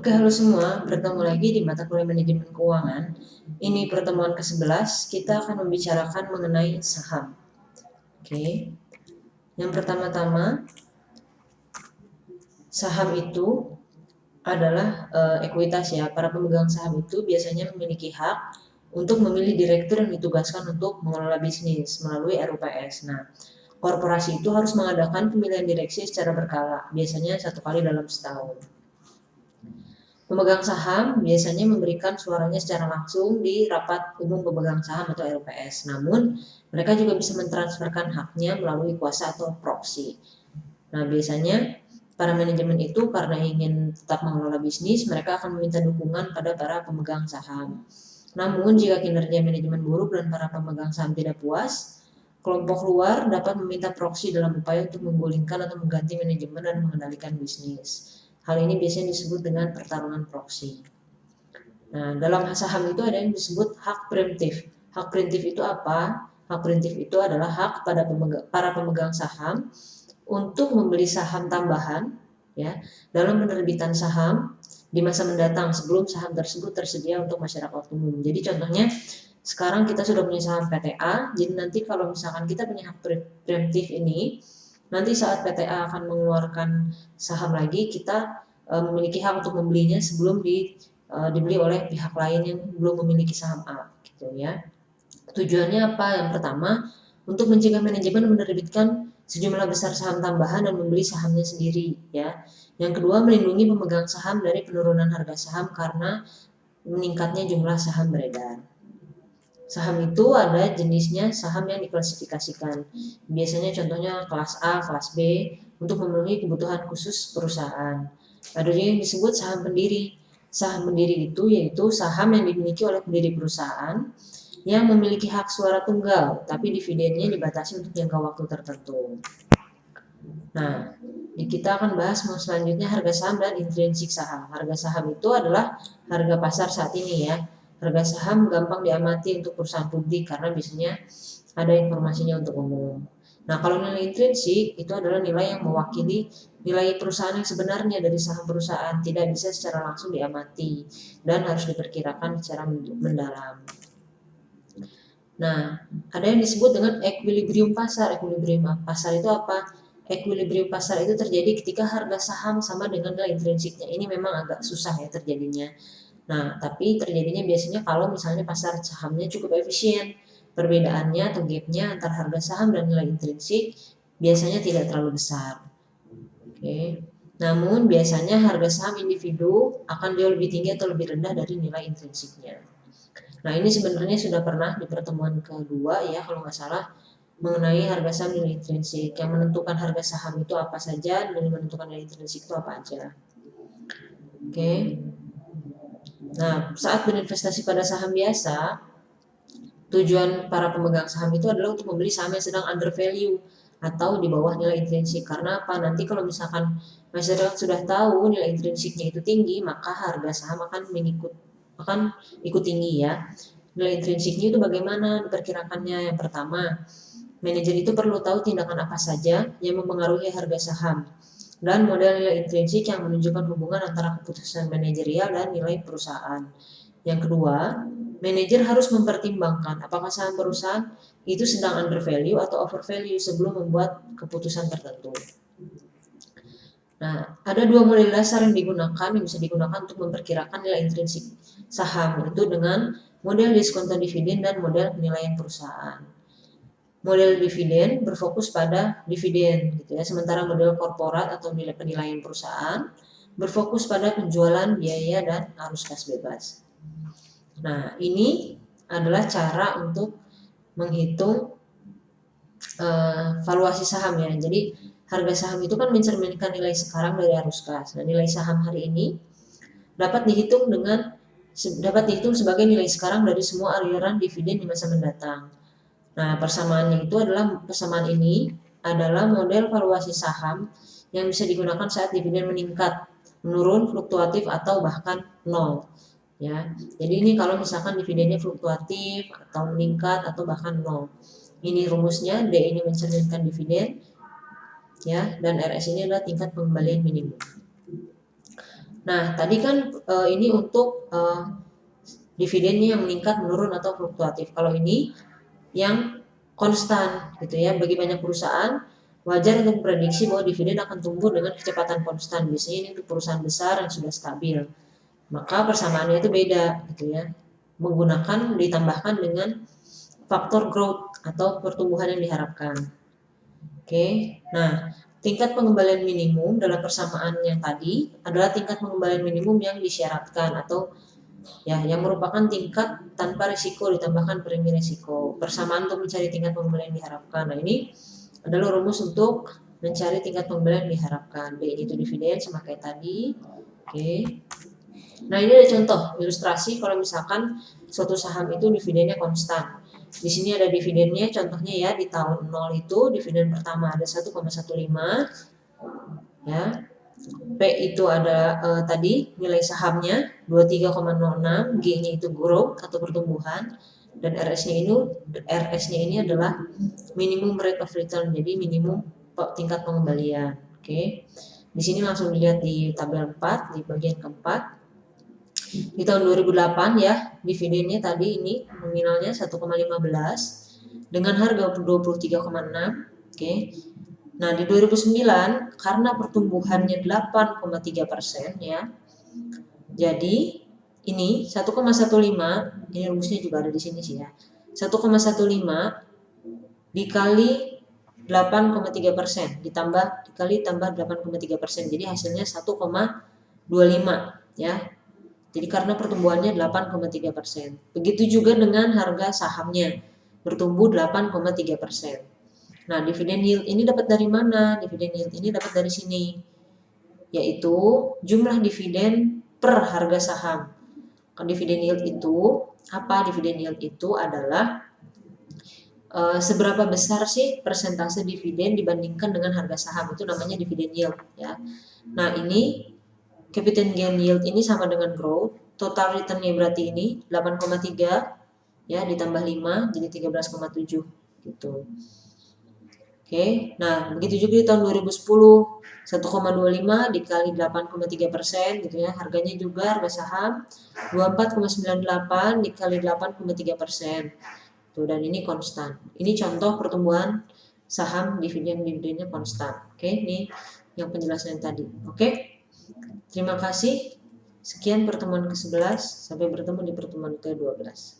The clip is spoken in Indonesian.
Oke, halo semua. Bertemu lagi di mata kuliah manajemen keuangan. Ini pertemuan ke-11. Kita akan membicarakan mengenai saham. Oke. Yang pertama-tama, saham itu adalah ekuitas ya. Para pemegang saham itu biasanya memiliki hak untuk memilih direktur yang ditugaskan untuk mengelola bisnis melalui RUPS. Nah, korporasi itu harus mengadakan pemilihan direksi secara berkala, biasanya 1 kali dalam setahun. Pemegang saham biasanya memberikan suaranya secara langsung di rapat umum pemegang saham atau RUPS. Namun, mereka juga bisa mentransferkan haknya melalui kuasa atau proksi. Nah, biasanya para manajemen itu karena ingin tetap mengelola bisnis, mereka akan meminta dukungan pada para pemegang saham. Namun, jika kinerja manajemen buruk dan para pemegang saham tidak puas, kelompok luar dapat meminta proksi dalam upaya untuk menggulingkan atau mengganti manajemen dan mengendalikan bisnis. Hal ini biasanya disebut dengan pertarungan proksi. Nah, dalam saham itu ada yang disebut hak preemptif. Hak preemptif itu apa? Hak preemptif itu adalah hak pada para pemegang saham untuk membeli saham tambahan ya dalam penerbitan saham di masa mendatang sebelum saham tersebut tersedia untuk masyarakat umum. Jadi contohnya sekarang kita sudah punya saham PTA, jadi nanti kalau misalkan kita punya hak preemptif ini, nanti saat PTA akan mengeluarkan saham lagi, kita memiliki hak untuk membelinya sebelum dibeli oleh pihak lain yang belum memiliki saham A, gitu ya. Tujuannya apa? Yang pertama, untuk mencegah manajemen menerbitkan sejumlah besar saham tambahan dan membeli sahamnya sendiri, ya. Yang kedua, melindungi pemegang saham dari penurunan harga saham karena meningkatnya jumlah saham beredar. Saham itu ada jenisnya saham yang diklasifikasikan. Biasanya contohnya kelas A, kelas B untuk memenuhi kebutuhan khusus perusahaan. Ada juga yang disebut saham pendiri. Saham pendiri itu yaitu saham yang dimiliki oleh pendiri perusahaan yang memiliki hak suara tunggal, tapi dividennya dibatasi untuk jangka waktu tertentu. Nah, kita akan bahas selanjutnya harga saham dan intrinsik saham. Harga saham itu adalah harga pasar saat ini ya. Harga saham gampang diamati untuk perusahaan publik karena biasanya ada informasinya untuk umum. Nah, kalau nilai intrinsik itu adalah nilai yang mewakili nilai perusahaan yang sebenarnya dari saham perusahaan, tidak bisa secara langsung diamati dan harus diperkirakan secara mendalam. Nah, ada yang disebut dengan equilibrium pasar. Equilibrium pasar itu apa? Equilibrium pasar itu terjadi ketika harga saham sama dengan nilai intrinsiknya. Ini memang agak susah ya terjadinya. Nah, tapi terjadinya biasanya kalau misalnya pasar sahamnya cukup efisien. Perbedaannya atau gapnya antara harga saham dan nilai intrinsik biasanya tidak terlalu besar. Oke. Namun biasanya harga saham individu akan jauh lebih tinggi atau lebih rendah dari nilai intrinsiknya. Nah, ini sebenarnya sudah pernah di pertemuan kedua ya kalau nggak salah mengenai harga saham nilai intrinsik. Yang menentukan harga saham itu apa saja dan yang menentukan nilai intrinsik itu apa aja. Oke. Nah, saat berinvestasi pada saham biasa, tujuan para pemegang saham itu adalah untuk membeli saham yang sedang under value atau di bawah nilai intrinsik. Karena apa? Nanti kalau misalkan masyarakat sudah tahu nilai intrinsiknya itu tinggi, maka harga saham akan ikut tinggi ya. Nilai intrinsiknya itu bagaimana diperkirakannya? Yang pertama, manajer itu perlu tahu tindakan apa saja yang mempengaruhi harga saham dan model nilai intrinsik yang menunjukkan hubungan antara keputusan manajerial dan nilai perusahaan. Yang kedua, manajer harus mempertimbangkan apakah saham perusahaan itu sedang under value atau over value sebelum membuat keputusan tertentu. Nah, ada dua model dasar yang bisa digunakan untuk memperkirakan nilai intrinsik saham, itu dengan model diskonto dividen dan model penilaian perusahaan. Model dividen berfokus pada dividen gitu ya, sementara model korporat atau nilai penilaian perusahaan berfokus pada penjualan, biaya dan arus kas bebas. Nah, ini adalah cara untuk menghitung valuasi saham ya. Jadi harga saham itu kan mencerminkan nilai sekarang dari arus kas. Nah, nilai saham hari ini dapat dihitung sebagai nilai sekarang dari semua aliran dividen di masa mendatang. Nah, persamaannya itu adalah model valuasi saham yang bisa digunakan saat dividen meningkat, menurun, fluktuatif atau bahkan nol. Ya, jadi ini kalau misalkan dividennya fluktuatif atau meningkat atau bahkan nol. Ini rumusnya, D ini mencerminkan dividen, ya, dan RS ini adalah tingkat pengembalian minimum. Nah, tadi kan ini untuk dividennya yang meningkat, menurun atau fluktuatif. Kalau ini yang konstan gitu ya. Bagi banyak perusahaan wajar untuk prediksi bahwa dividen akan tumbuh dengan kecepatan konstan. Biasanya ini untuk perusahaan besar yang sudah stabil. Maka persamaannya itu beda gitu ya. Menggunakan ditambahkan dengan faktor growth atau pertumbuhan yang diharapkan. Oke. Nah, tingkat pengembalian minimum dalam persamaan yang tadi adalah tingkat pengembalian minimum yang disyaratkan atau ya yang merupakan tingkat tanpa risiko ditambahkan premi risiko. Persamaan untuk mencari tingkat pengembalian diharapkan. Nah, ini adalah rumus untuk mencari tingkat pengembalian diharapkan. B itu dividen sama kayak tadi. Oke. Nah, ini ada contoh ilustrasi kalau misalkan suatu saham itu dividennya konstan. Di sini ada dividennya, contohnya ya di tahun 0 itu dividen pertama ada 1,15 ya. P itu ada tadi nilai sahamnya 23,06, G-nya itu growth atau pertumbuhan, dan RS-nya ini adalah minimum rate of return, jadi minimum tingkat pengembalian. Oke. Di sini langsung dilihat di tabel 4 di bagian keempat. Di tahun 2008 ya, dividennya tadi ini nominalnya 1,15 dengan harga 23,6. Oke. Nah, di 2009 karena pertumbuhannya 8,3% ya. Jadi ini 1,15, ini rumusnya juga ada di sini sih ya. 1,15 dikali 8,3% dikali tambah 8,3%. Jadi hasilnya 1,25 ya. Jadi karena pertumbuhannya 8,3%. Begitu juga dengan harga sahamnya bertumbuh 8,3%. Nah, dividen yield ini dapat dari mana? Dividen yield ini dapat dari sini, yaitu jumlah dividen per harga saham. Dividen yield itu apa? Dividen yield itu adalah seberapa besar sih persentase dividen dibandingkan dengan harga saham, itu namanya dividen yield ya. Nah, ini capital gain yield ini sama dengan growth. Total returnnya berarti ini 8,3 ya ditambah 5 jadi 13,7 gitu. Oke, nah begitu juga di tahun 2010 1,25 dikali 8,3% gitu ya. Harganya juga harga saham 24,98 dikali 8,3%. Tuh, dan ini konstan. Ini contoh pertumbuhan saham dividennya konstan. Oke, ini yang penjelasan tadi. Oke. Terima kasih. Sekian pertemuan ke-11. Sampai bertemu di pertemuan ke-12.